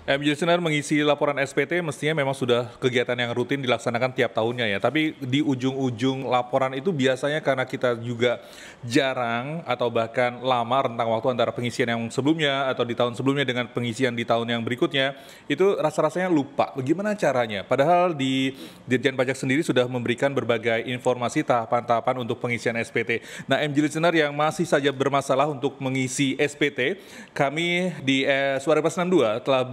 Listener mengisi laporan SPT mestinya memang sudah kegiatan yang rutin dilaksanakan tiap tahunnya ya. Tapi di ujung-ujung laporan itu biasanya karena kita juga jarang atau bahkan lama rentang waktu antara pengisian yang sebelumnya atau di tahun sebelumnya dengan pengisian di tahun yang berikutnya, itu rasa-rasanya lupa. Bagaimana caranya? Padahal di Dirjen Pajak sendiri sudah memberikan berbagai informasi tahapan-tahapan untuk pengisian SPT. Nah, Listener yang masih saja bermasalah untuk mengisi SPT, kami di Suara Plus 62 telah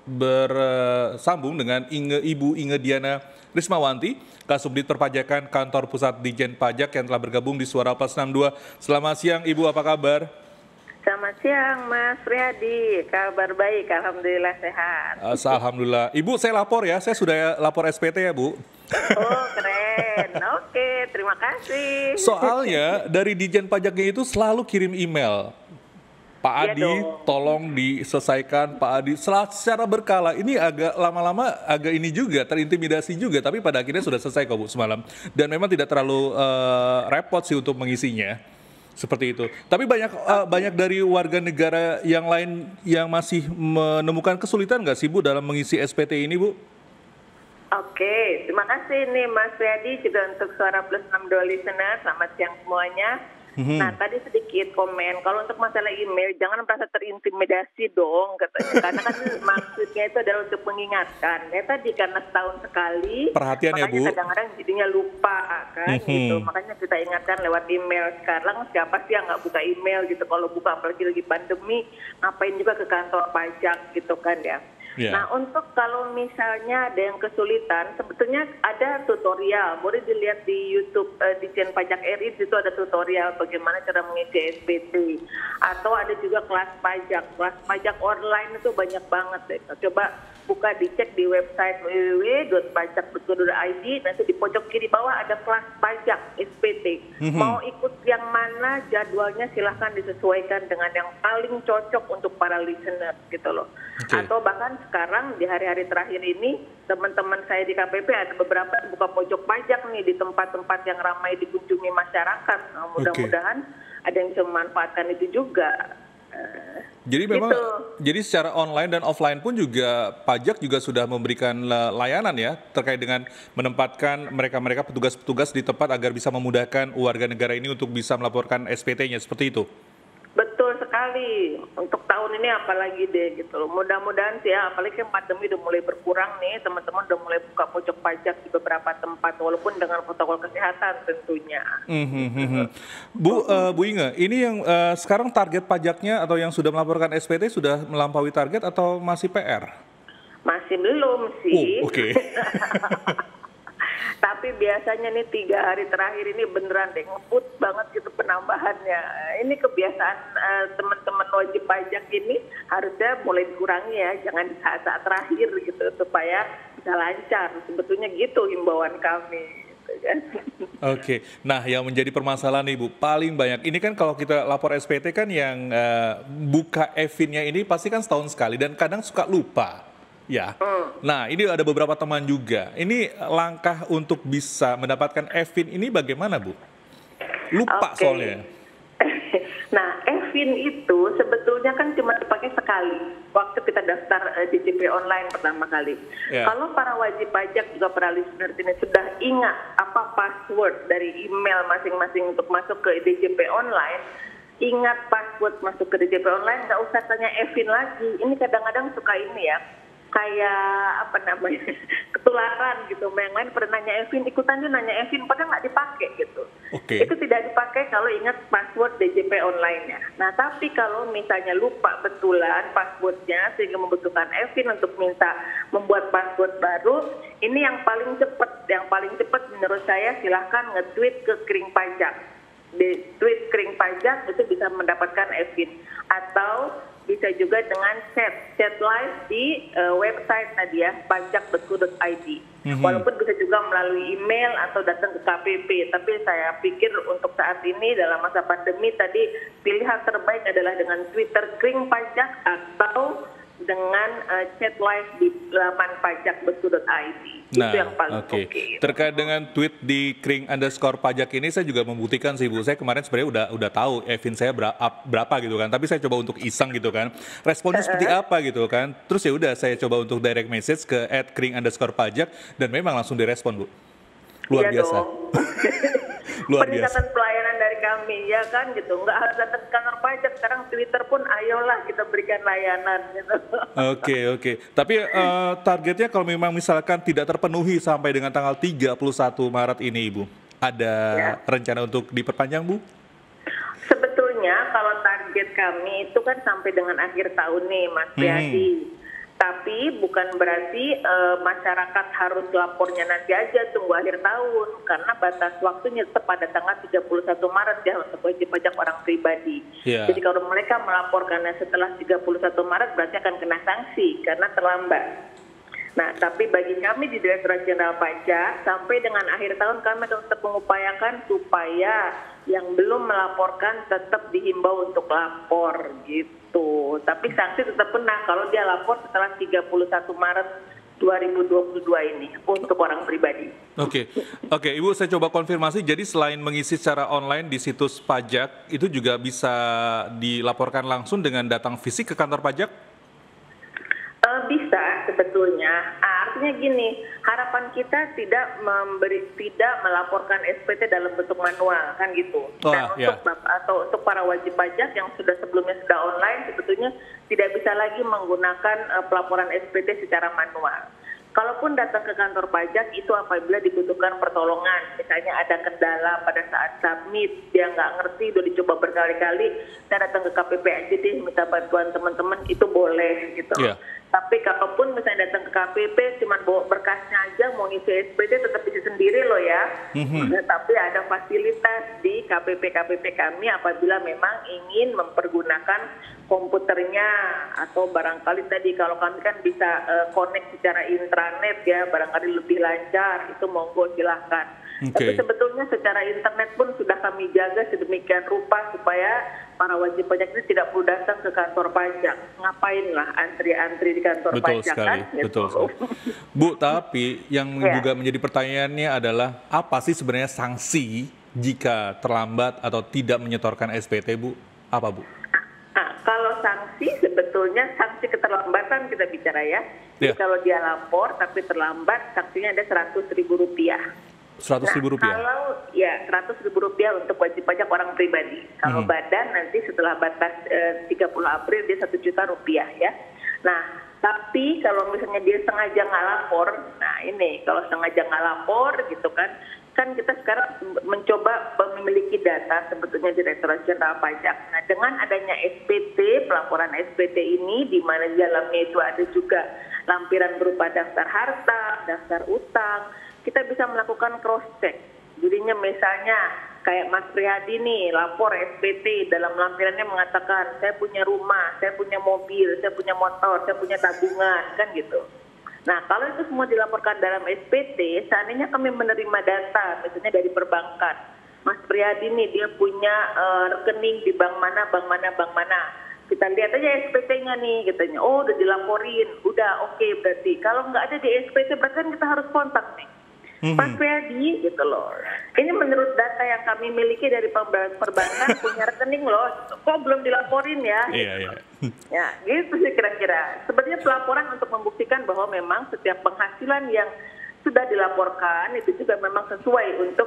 bersambung dengan Ibu Inge Diana Rismawanti, Kasubdit Perpajakan Kantor Pusat Dijen Pajak yang telah bergabung di Suara Plus 62. Selamat siang Ibu, apa kabar? Selamat siang Mas Riyadi, kabar baik, Alhamdulillah sehat. Alhamdulillah. Ibu, saya lapor ya, saya sudah lapor SPT ya Bu. Oh keren, oke, terima kasih. Soalnya dari Dijen Pajaknya itu selalu kirim email. Pak Adi, tolong diselesaikan, Pak Adi. Secara berkala, ini agak lama-lama agak ini juga, terintimidasi juga. Tapi pada akhirnya sudah selesai kok Bu semalam. Dan memang tidak terlalu repot sih untuk mengisinya. Seperti itu. Tapi banyak dari warga negara yang lain yang masih menemukan kesulitan nggak sih Bu dalam mengisi SPT ini Bu? Oke, terima kasih nih Mas Riyadi juga untuk Suara Plus 62 listener. Selamat siang semuanya. Nah, tadi sedikit komen, kalau untuk masalah email, jangan merasa terintimidasi dong, katanya. Karena kan maksudnya itu adalah untuk mengingatkan. Ya tadi karena setahun sekali, perhatian ya Bu. Makanya kadang-kadang jadinya lupa kan, gitu. Makanya kita ingatkan lewat email. Sekarang siapa sih yang nggak buka email gitu, kalau buka apalagi lagi pandemi, ngapain juga ke kantor pajak gitu kan ya. Yeah. Nah, untuk kalau misalnya ada yang kesulitan, sebetulnya ada tutorial. Boleh dilihat di YouTube Dijen Pajak RI, itu ada tutorial bagaimana cara mengisi SPT. Atau ada juga kelas pajak online itu banyak banget deh. Coba buka dicek di website www.pajak.go.id, nanti di pojok kiri bawah ada kelas pajak SPT. Mau ikut yang mana, jadwalnya silahkan disesuaikan dengan yang paling cocok untuk para listener gitu loh. Atau bahkan sekarang di hari-hari terakhir ini teman-teman saya di KPP ada beberapa yang buka pojok pajak nih di tempat-tempat yang ramai dikunjungi masyarakat. Nah, mudah-mudahan ada yang bisa memanfaatkan itu juga. Jadi memang jadi secara online dan offline pun juga pajak juga sudah memberikan layanan ya terkait dengan menempatkan mereka-mereka petugas-petugas di tempat agar bisa memudahkan warga negara ini untuk bisa melaporkan SPT-nya seperti itu. Betul sekali. Untuk tahun ini apalagi deh gitu loh. Mudah-mudahan sih ya, apalagi kan pandemi udah mulai berkurang nih, teman-teman udah mulai buka pojok pajak di beberapa tempat walaupun dengan protokol kesehatan tentunya. Bu Inge, ini yang sekarang target pajaknya atau yang sudah melaporkan SPT sudah melampaui target atau masih PR? Masih belum sih. Oke. Tapi biasanya nih 3 hari terakhir ini beneran deh ngebut banget gitu penambahannya. Ini kebiasaan teman-teman wajib pajak ini harusnya mulai dikurangi ya, jangan di saat-saat terakhir gitu supaya bisa lancar. Sebetulnya gitu himbauan kami. Gitu kan. Oke, nah yang menjadi permasalahan Ibu paling banyak ini kan kalau kita lapor SPT kan yang buka e-fin-nya ini pasti kan setahun sekali dan kadang suka lupa. Ya, nah ini ada beberapa teman juga. Ini langkah untuk bisa mendapatkan e-fin ini bagaimana Bu? Lupa soalnya. Nah, e-fin itu sebetulnya kan cuma dipakai sekali waktu kita daftar DJP online pertama kali. Kalau para wajib pajak juga para listener ini sudah ingat apa password dari email masing-masing untuk masuk ke DJP online, ingat password masuk ke DJP online, nggak usah tanya e-fin lagi. Ini kadang-kadang suka ini ya, kayak apa namanya ketularan gitu. Yang lain pernah nanya e-fin, ikutan dia nanya e-fin, padahal nggak dipakai gitu. Itu tidak dipakai kalau ingat password DJP online-nya. Nah, tapi kalau misalnya lupa betulan passwordnya sehingga membutuhkan e-fin untuk minta membuat password baru, ini yang paling cepat. Yang paling cepat menurut saya silahkan nge-tweet ke Kering Pajak. Di tweet Kering Pajak itu bisa mendapatkan e-fin. Atau bisa juga dengan chat live di website tadi ya, pajak.go.id. Walaupun bisa juga melalui email atau datang ke KPP. Tapi saya pikir untuk saat ini dalam masa pandemi tadi pilihan terbaik adalah dengan Twitter Kering Pajak atau dengan chat live di laman pajak.betul.id. Nah, itu yang paling oke. oke. Terkait dengan tweet di @kring_pajak ini, saya juga membuktikan sih Bu. Saya kemarin sebenarnya udah tahu Evin saya berapa gitu kan. Tapi saya coba untuk iseng gitu kan. Responnya seperti apa gitu kan. Terus ya udah saya coba untuk direct message ke @kring_pajak dan memang langsung direspon Bu. Luar Iya biasa. dong. Luar biasa. Peningkatan pelayanan dari kami, ya kan gitu. Nggak harus datang ke kantor pajak. Sekarang Twitter pun ayolah kita berikan layanan gitu. Oke. Tapi targetnya kalau memang misalkan tidak terpenuhi sampai dengan tanggal 31 Maret ini Ibu, ada rencana untuk diperpanjang Bu? Sebetulnya kalau target kami itu kan sampai dengan akhir tahun nih Mas Priadi. Tapi bukan berarti masyarakat harus lapornya nanti aja tunggu akhir tahun, karena batas waktunya tetap pada tanggal 31 Maret ya untuk wajib pajak orang pribadi. Jadi kalau mereka melaporkannya setelah 31 Maret berarti akan kena sanksi karena terlambat. Nah, tapi bagi kami di Direktorat Jenderal Pajak sampai dengan akhir tahun kami akan tetap mengupayakan supaya yang belum melaporkan tetap dihimbau untuk lapor gitu. Tapi sanksi tetap kena kalau dia lapor setelah 31 Maret 2022 ini untuk orang pribadi. Oke, Ibu saya coba konfirmasi. Jadi selain mengisi secara online di situs pajak, itu juga bisa dilaporkan langsung dengan datang fisik ke kantor pajak? Bisa sebetulnya. Artinya gini, harapan kita tidak melaporkan SPT dalam bentuk manual kan gitu. Dan untuk para wajib pajak yang sebelumnya sudah online sebetulnya tidak bisa lagi menggunakan pelaporan SPT secara manual. Kalaupun datang ke kantor pajak itu apabila dibutuhkan pertolongan, misalnya ada kendala pada saat submit, dia nggak ngerti, udah dicoba berkali-kali, saya datang ke KPP aja deh, minta bantuan teman-teman, itu boleh gitu. Tapi kalaupun misalnya datang ke KPP, cuma bawa berkasnya aja, mau ngisi SPT tetap bisa sendiri loh ya. Tapi ada fasilitas di KPP kami apabila memang ingin mempergunakan komputernya atau barangkali tadi kalau kami kan bisa connect secara intranet ya, barangkali lebih lancar, itu monggo silahkan. Tapi sebetulnya secara internet pun sudah kami jaga sedemikian rupa supaya para wajib pajak ini tidak perlu datang ke kantor pajak. Ngapain lah antri-antri di kantor pajak kan? Betul sekali. Bu, tapi yang juga menjadi pertanyaannya adalah apa sih sebenarnya sanksi jika terlambat atau tidak menyetorkan SPT Bu? Apa Bu? Kalau sanksi sebetulnya sanksi keterlambatan kita bicara ya. Jadi kalau dia lapor tapi terlambat sanksinya ada Rp100.000. Rp100.000? Kalau ya Rp100.000 untuk wajib pajak orang pribadi. Kalau badan nanti setelah batas 30 April dia Rp1.000.000 ya. Nah, tapi kalau misalnya dia sengaja nggak lapor, nah ini kalau sengaja nggak lapor gitu kan kita sekarang mencoba memiliki data sebetulnya Direktorat Jenderal Pajak. Nah, dengan adanya SPT, pelaporan SPT ini di mana di dalamnya itu ada juga lampiran berupa daftar harta, daftar utang, kita bisa melakukan cross check. Jadinya misalnya kayak Mas Priadi nih lapor SPT, dalam lampirannya mengatakan saya punya rumah, saya punya mobil, saya punya motor, saya punya tabungan kan gitu. Nah, kalau itu semua dilaporkan dalam SPT, seandainya kami menerima data, misalnya dari perbankan, Mas Priadi nih dia punya rekening di bank mana. Kita lihat aja SPT-nya nih, katanya, oh udah dilaporin, udah oke berarti. Kalau nggak ada di SPT, berarti kan kita harus kontak nih. Mas Priadi gitu loh. Ini menurut data yang kami miliki dari perbankan punya rekening loh. Kok belum dilaporin ya? Iya. Ya, gitu sih kira-kira. Sebenarnya pelaporan untuk membuktikan bahwa memang setiap penghasilan yang sudah dilaporkan itu juga memang sesuai untuk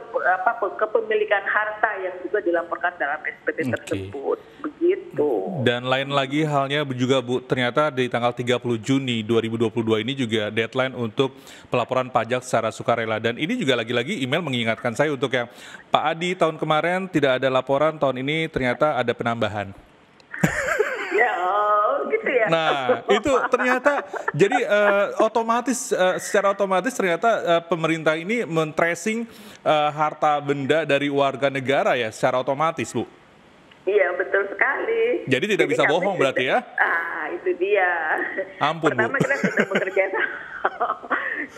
kepemilikan harta yang juga dilaporkan dalam SPT tersebut. Begitu. Dan lain lagi halnya juga Bu, ternyata di tanggal 30 Juni 2022 ini juga deadline untuk pelaporan pajak secara sukarela. Dan ini juga lagi-lagi email mengingatkan saya untuk yang Pak Adi tahun kemarin tidak ada laporan, tahun ini ternyata ada penambahan. Gitu ya. Nah, itu ternyata jadi secara otomatis ternyata pemerintah ini men-tracing harta benda dari warga negara ya secara otomatis, Bu. Iya, betul sekali. Jadi tidak bisa bohong berarti ya? Itu dia. Ampun, Pertama Bu. kita sudah bekerja.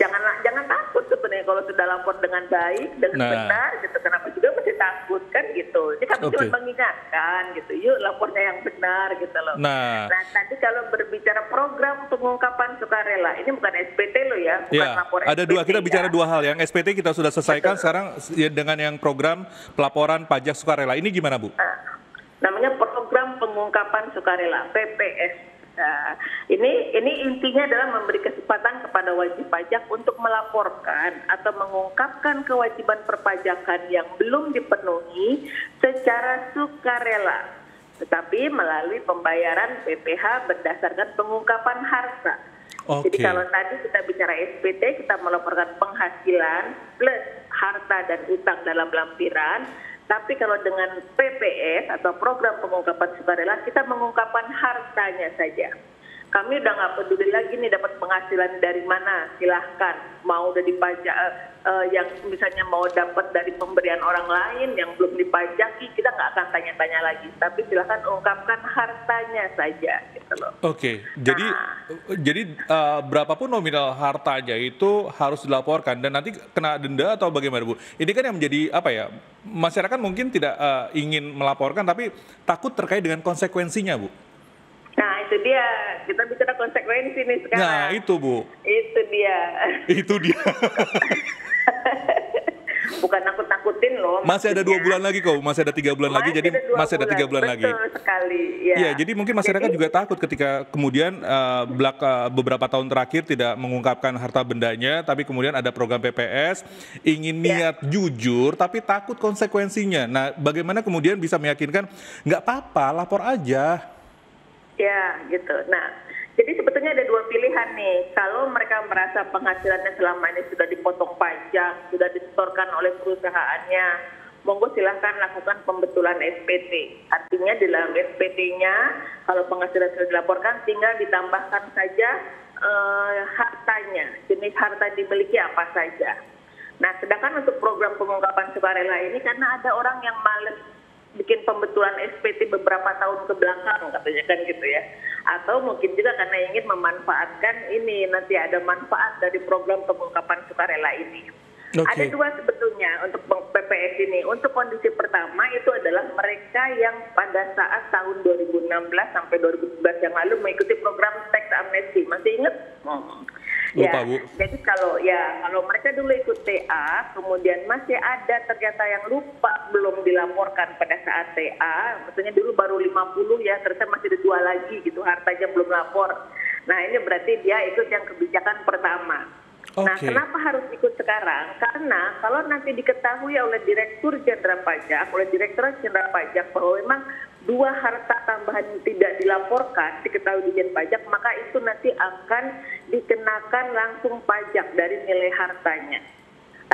jangan takut sebenarnya kalau sudah lapor dengan baik, dengan benar, gitu. Kenapa juga mesti takut kan gitu. Jadi kami cuma mengingatkan gitu, yuk lapornya yang benar gitu loh. Nah tadi kalau berbicara program pengungkapan sukarela, ini bukan SPT loh ya, bukan lapor ada SPT. Dua, kita bicara dua hal. Yang SPT kita sudah selesaikan, sekarang dengan yang program pelaporan pajak sukarela. Ini gimana Bu? Namanya program pengungkapan sukarela, PPS. Nah, ini intinya adalah memberi kesempatan kepada wajib pajak untuk melaporkan atau mengungkapkan kewajiban perpajakan yang belum dipenuhi secara sukarela, tetapi melalui pembayaran PPh berdasarkan pengungkapan harta. Jadi kalau tadi kita bicara SPT, kita melaporkan penghasilan plus harta dan utang dalam lampiran. Tapi kalau dengan PPS atau program pengungkapan sukarela, kita mengungkapkan hartanya saja. Kami udah nggak peduli lagi nih dapat penghasilan dari mana, silahkan. Mau udah dipajak, yang misalnya mau dapat dari pemberian orang lain yang belum dipajaki, kita nggak akan tanya-tanya lagi. Tapi silahkan ungkapkan hartanya saja, gitu loh. Jadi berapapun nominal hartanya itu harus dilaporkan dan nanti kena denda atau bagaimana Bu? Ini kan yang menjadi apa ya? Masyarakat mungkin tidak ingin melaporkan tapi takut terkait dengan konsekuensinya Bu. Nah itu dia, kita bicara konsekuensi nih sekarang. Nah itu Bu. Itu dia. Itu dia. Bukan nakut-nakutin loh. Masih ada 2 bulan lagi kok, masih ada 3 bulan lagi, jadi masih ada 3 bulan lagi. Betul sekali. Iya, jadi mungkin masyarakat juga takut ketika kemudian beberapa tahun terakhir tidak mengungkapkan harta bendanya, tapi kemudian ada program PPS, ingin niat jujur, tapi takut konsekuensinya. Nah, bagaimana kemudian bisa meyakinkan nggak apa-apa, lapor aja. Ya, gitu. Nah, jadi sebetulnya ada 2 pilihan nih. Kalau mereka merasa penghasilannya selama ini sudah dipotong pajak, sudah disetorkan oleh perusahaannya, monggo silahkan lakukan pembetulan SPT. Artinya di dalam SPT-nya, kalau penghasilan sudah dilaporkan, tinggal ditambahkan saja hartanya, jenis harta dimiliki apa saja. Nah, sedangkan untuk program pengungkapan sukarela ini, karena ada orang yang males bikin pembetulan SPT beberapa tahun ke belakang katanya kan gitu ya, atau mungkin juga karena ingin memanfaatkan ini, nanti ada manfaat dari program pengungkapan sukarela ini. Ada 2 sebetulnya untuk PPS ini. Untuk kondisi pertama itu adalah mereka yang pada saat tahun 2016 sampai 2017 yang lalu mengikuti program tax amnesty, masih ingat? Lupa, Bu. Jadi kalau mereka dulu ikut TA, kemudian masih ada ternyata yang lupa belum dilaporkan pada saat TA, maksudnya dulu baru 50 ya, ternyata masih ada 2 lagi gitu, hartanya belum lapor. Nah ini berarti dia ikut yang kebijakan pertama. Nah kenapa harus ikut sekarang? Karena kalau nanti diketahui oleh Direktur Jenderal Pajak, oleh Direktorat Jenderal Pajak bahwa memang 2 harta tambahan yang tidak dilaporkan diketahui Dijen Pajak, maka itu nanti akan dikenakan langsung pajak dari nilai hartanya.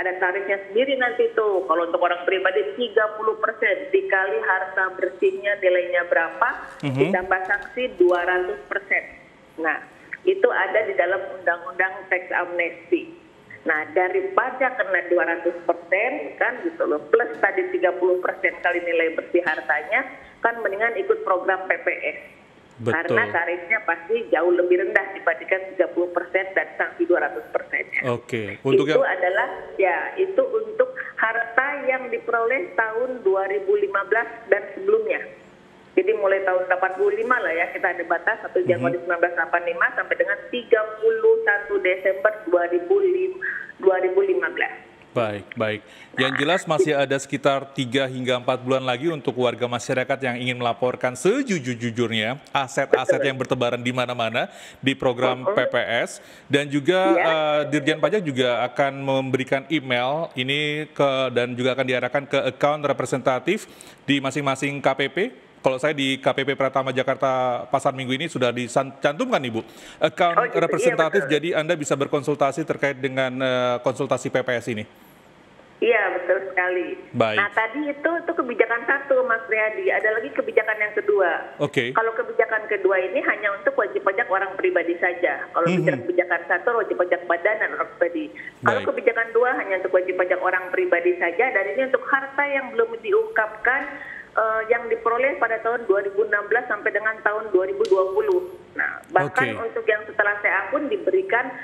Ada tarifnya sendiri nanti tuh. Kalau untuk orang pribadi 30% dikali harta bersihnya nilainya berapa, ditambah sanksi 200%. Nah, itu ada di dalam Undang-Undang Tax Amnesty. Nah, dari pajak kena 200% kan gitu loh, plus tadi 30% kali nilai bersih hartanya, kan mendingan ikut program PPS. Betul. Karena tarifnya pasti jauh lebih rendah dibandingkan 30% dan sanksi 200%-nya. Untuk itu adalah itu untuk harta yang diperoleh tahun 2015 dan sebelumnya. Jadi mulai tahun 85 lah ya, kita ada batas 1 Januari 1985 sampai dengan 31 Desember 2015. Baik. Yang jelas masih ada sekitar 3 hingga 4 bulan lagi untuk warga masyarakat yang ingin melaporkan sejujur-jujurnya aset-aset yang bertebaran di mana-mana di program PPS. Dan juga Dirjen Pajak juga akan memberikan email ini dan juga akan diarahkan ke account representatif di masing-masing KPP. Kalau saya di KPP Pratama Jakarta Pasar Minggu ini sudah dicantumkan Ibu, account representatif, jadi Anda bisa berkonsultasi terkait dengan konsultasi PPS ini. Iya, betul sekali. Baik. Nah, tadi itu kebijakan 1, Mas Riyadi. Ada lagi kebijakan yang kedua. Kalau kebijakan kedua ini hanya untuk wajib pajak orang pribadi saja. Kalau kebijakan 1 wajib pajak badan dan orang pribadi. Kalau kebijakan 2 hanya untuk wajib pajak orang pribadi saja, dan ini untuk harta yang belum diungkapkan yang diperoleh pada tahun 2016 sampai dengan tahun 2020. Nah, bahkan untuk yang setelah TA pun diberikan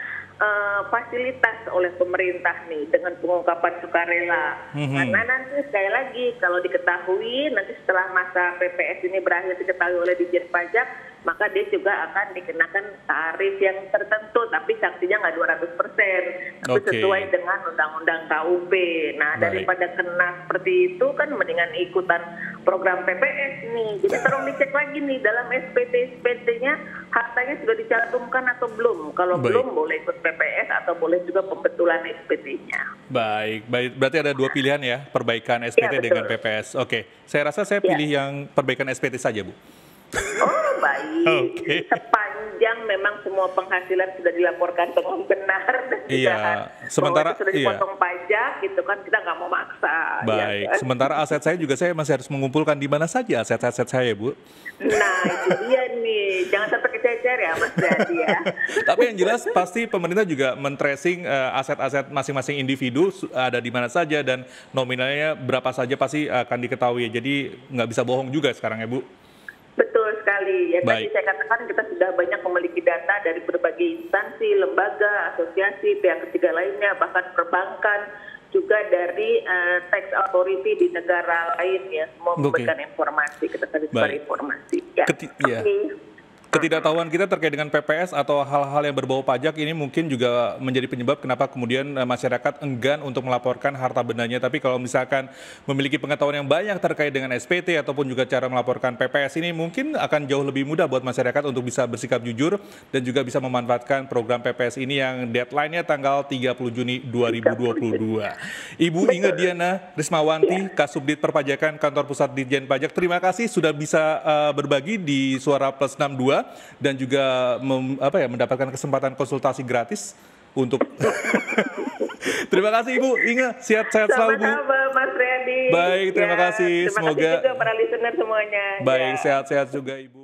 fasilitas oleh pemerintah nih dengan pengungkapan sukarela. Karena nanti sekali lagi kalau diketahui nanti setelah masa PPS ini berakhir diketahui oleh Ditjen Pajak, maka dia juga akan dikenakan tarif yang tertentu, tapi sanksinya nggak 200%, tapi sesuai dengan Undang-Undang KUP. Nah, daripada kena seperti itu kan mendingan ikutan program PPS nih. Jadi tolong dicek lagi nih dalam SPT-nya hartanya sudah dicantumkan atau belum. Kalau belum boleh ikut PPS atau boleh juga pembetulan SPT-nya. Baik. Berarti ada dua pilihan ya, perbaikan SPT dengan PPS. Oke, saya rasa saya pilih yang perbaikan SPT saja, Bu. Oh, baik. Sepanjang memang semua penghasilan sudah dilaporkan dengan benar dan sementara sudah dipotong pajak gitu kan, kita nggak mau maksa. Baik. Ya kan? Sementara aset saya juga saya masih harus mengumpulkan di mana saja aset-aset saya, Bu. Nah, itu dia nih. Jangan sampai kececer ya, Mas Brady ya. Tapi yang jelas pasti pemerintah juga men-tracing aset-aset masing-masing individu ada di mana saja dan nominalnya berapa saja pasti akan diketahui. Jadi nggak bisa bohong juga sekarang ya, Bu. Betul sekali. Ya, tadi saya katakan kita sudah banyak memiliki data dari berbagai instansi, lembaga, asosiasi, pihak ketiga lainnya, bahkan perbankan, juga dari tax authority di negara lain ya, semua memberikan informasi, kita tadi sebar informasi. Ya. Ketidaktahuan kita terkait dengan PPS atau hal-hal yang berbau pajak ini mungkin juga menjadi penyebab kenapa kemudian masyarakat enggan untuk melaporkan harta bendanya. Tapi kalau misalkan memiliki pengetahuan yang banyak terkait dengan SPT ataupun juga cara melaporkan PPS ini mungkin akan jauh lebih mudah buat masyarakat untuk bisa bersikap jujur dan juga bisa memanfaatkan program PPS ini yang deadline-nya tanggal 30 Juni 2022. Ibu Inge Diana Rismawanti, Kasubdit Perpajakan Kantor Pusat Ditjen Pajak, terima kasih sudah bisa berbagi di Suara Plus 62. Dan juga mendapatkan kesempatan konsultasi gratis untuk terima kasih Ibu Inge, sehat-sehat selalu Bu. Sama-sama Mas Riyadi. Baik, terima kasih. Terima kasih juga para listener semuanya. Baik, sehat-sehat juga Ibu.